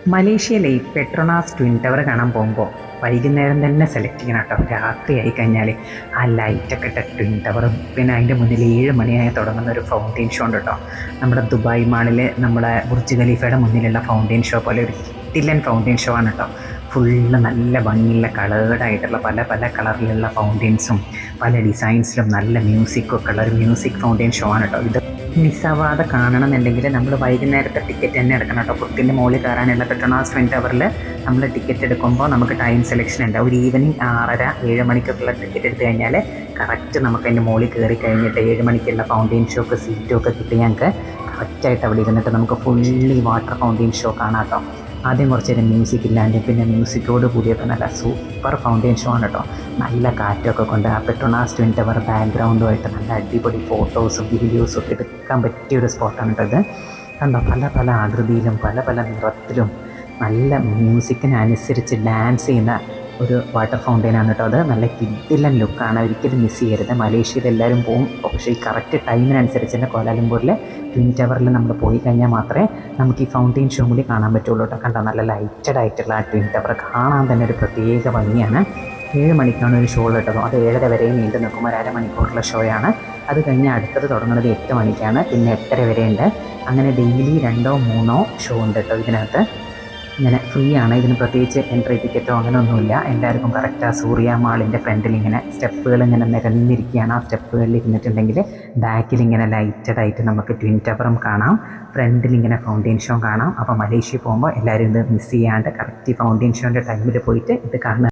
മലേഷ്യയിലെ ഈ Petronas twin tower കാണാൻ പോകുമ്പോൾ വൈകുന്നേരം തന്നെ സെലക്ട് ചെയ്യണം കേട്ടോ. രാത്രി ആയി കഴിഞ്ഞാൽ ആ ലൈറ്റൊക്കെ ഇട്ട ട്വിൻ ടവറും പിന്നെ അതിൻ്റെ മുന്നിൽ 7 മണിയായി തുടങ്ങുന്ന ഒരു ഫൗണ്ടെയിൻ ഷോ ഉണ്ട് കേട്ടോ. നമ്മുടെ ദുബായ് മാളിൽ നമ്മളെ ബുർജ് ഖലീഫയുടെ മുന്നിലുള്ള ഫൗണ്ടെയിൻ ഷോ പോലെ ഒരു കിടിലൻ ഫൗണ്ടെയിൻ ഷോ ആണ് കേട്ടോ. ഫുള്ള് നല്ല ഭംഗിയുള്ള കളേർഡായിട്ടുള്ള പല പല കളറിലുള്ള ഫൗണ്ടെയിൻസും പല ഡിസൈൻസിലും നല്ല മ്യൂസിക്കും ഒക്കെ ഉള്ള ഒരു മ്യൂസിക് ഫൗണ്ടെയിൻ ഷോ ആണ് കേട്ടോ. ഇത് മിസ്സാവാതെ കാണണമെന്നുണ്ടെങ്കിൽ നമ്മൾ വൈകുന്നേരത്തെ ടിക്കറ്റ് തന്നെ എടുക്കണം കേട്ടോ. പുറത്തിൻ്റെ മുകളിൽ കയറാനുള്ള പെട്രോണാസ് ട്വിൻ ടവറിൽ നമ്മൾ ടിക്കറ്റ് എടുക്കുമ്പോൾ നമുക്ക് ടൈം സെലക്ഷൻ ഉണ്ട്. ഒരു ഈവനിങ് 6:30-7 മണിക്കൊക്കെയുള്ള ടിക്കറ്റ് എടുത്തു കഴിഞ്ഞാൽ കറക്റ്റ് നമുക്ക് അതിൻ്റെ മുകളിൽ കയറി കഴിഞ്ഞിട്ട് 7 മണിക്കുള്ള ഫൗണ്ടെയിൻ ഷോക്ക് സീറ്റും ഒക്കെ കിട്ടി ഞങ്ങൾക്ക് കറക്റ്റായിട്ട് അവിടെ ഇരുന്നിട്ട് നമുക്ക് ഫുള്ളി വാട്ടർ ഫൗണ്ടെയിൻ ഷോ കാണാം കേട്ടോ. ആദ്യം കുറച്ച് നേരം മ്യൂസിക് ഇല്ലാണ്ട് പിന്നെ മ്യൂസിക്കോട് കൂടിയൊക്കെ നല്ല സൂപ്പർ ഫൗണ്ടെയിൻ ഷോ ആണ് കേട്ടോ. നല്ല കാറ്റൊക്കെ കൊണ്ട് ആ പെട്രോണാസ് ട്വിൻ ടവർ ബാക്ക്ഗ്രൗണ്ടുമായിട്ട് നല്ല അടിപൊളി ഫോട്ടോസും വീഡിയോസും ഒക്കെ എടുക്കാൻ പറ്റിയൊരു സ്പോട്ടാണ് കേട്ടോ ഇത്. കണ്ടോ, പല പല ആകൃതിയിലും പല പല നിറത്തിലും നല്ല മ്യൂസിക്കിനനുസരിച്ച് ഡാൻസ് ചെയ്യുന്ന ഒരു വാട്ടർ ഫൗണ്ടെയിനാണ് കേട്ടോ. അത് നല്ല കിഡിലൻ ലുക്കാണ്, ഒരിക്കലും മിസ് ചെയ്യരുത്. മലേഷ്യയിൽ എല്ലാവരും പോകും, പക്ഷേ ഈ കറക്റ്റ് ടൈമിനനുസരിച്ച് തന്നെ കോലാലംപൂരിലെ ട്വിൻ ടവറിൽ നമ്മൾ പോയി കഴിഞ്ഞാൽ മാത്രമേ നമുക്ക് ഈ ഫൗണ്ടെയിൻ ഷോ കൂടി കാണാൻ പറ്റുള്ളൂ കേട്ടോ. കണ്ടോ, നല്ല ലൈറ്റഡ് ആയിട്ടുള്ള ആ ട്വിൻ ടവർ കാണാൻ തന്നെ ഒരു പ്രത്യേക ഭംഗിയാണ്. 7 മണിക്കാണ് ഒരു ഷോ ഇട്ടത്. അത് 7:30 വരെ നീണ്ടു നിൽക്കുമ്പോൾ 1/2 മണിക്കൂറുള്ള ഷോയാണ്. അത് കഴിഞ്ഞ് അടുത്തത് തുടങ്ങുന്നത് 8 മണിക്കാണ്, പിന്നെ 8:30 വരെ ഉണ്ട്. അങ്ങനെ ഡെയിലി 2-3 ഷോ ഉണ്ട് കേട്ടോ ഇതിനകത്ത്. ഇങ്ങനെ ഫ്രീ ആണ്, ഇതിന് പ്രത്യേകിച്ച് എൻട്രി ടിക്കറ്റോ അങ്ങനെ ഒന്നുമില്ല. എല്ലാവർക്കും കറക്റ്റ് ആ സൂര്യ മാളിൻ്റെ ഫ്രണ്ടിൽ ഇങ്ങനെ സ്റ്റെപ്പുകൾ ഇങ്ങനെ നിരന്നിരിക്കുകയാണ്. ആ സ്റ്റെപ്പുകളിൽ ഇരുന്നിട്ടുണ്ടെങ്കിൽ ബാക്കിൽ ഇങ്ങനെ ലൈറ്റഡായിട്ട് നമുക്ക് ട്വിൻ ടവറും കാണാം, ഫ്രണ്ടിൽ ഇങ്ങനെ ഫൗണ്ടെയിൻ ഷോ കാണാം. അപ്പോൾ മലേഷ്യ പോകുമ്പോൾ എല്ലാവരും ഇത് മിസ് ചെയ്യാണ്ട് കറക്റ്റ് ഫൗണ്ടെയിൻ ഷോൻ്റെ ടൈമിൽ പോയിട്ട് ഇത് കാണുക.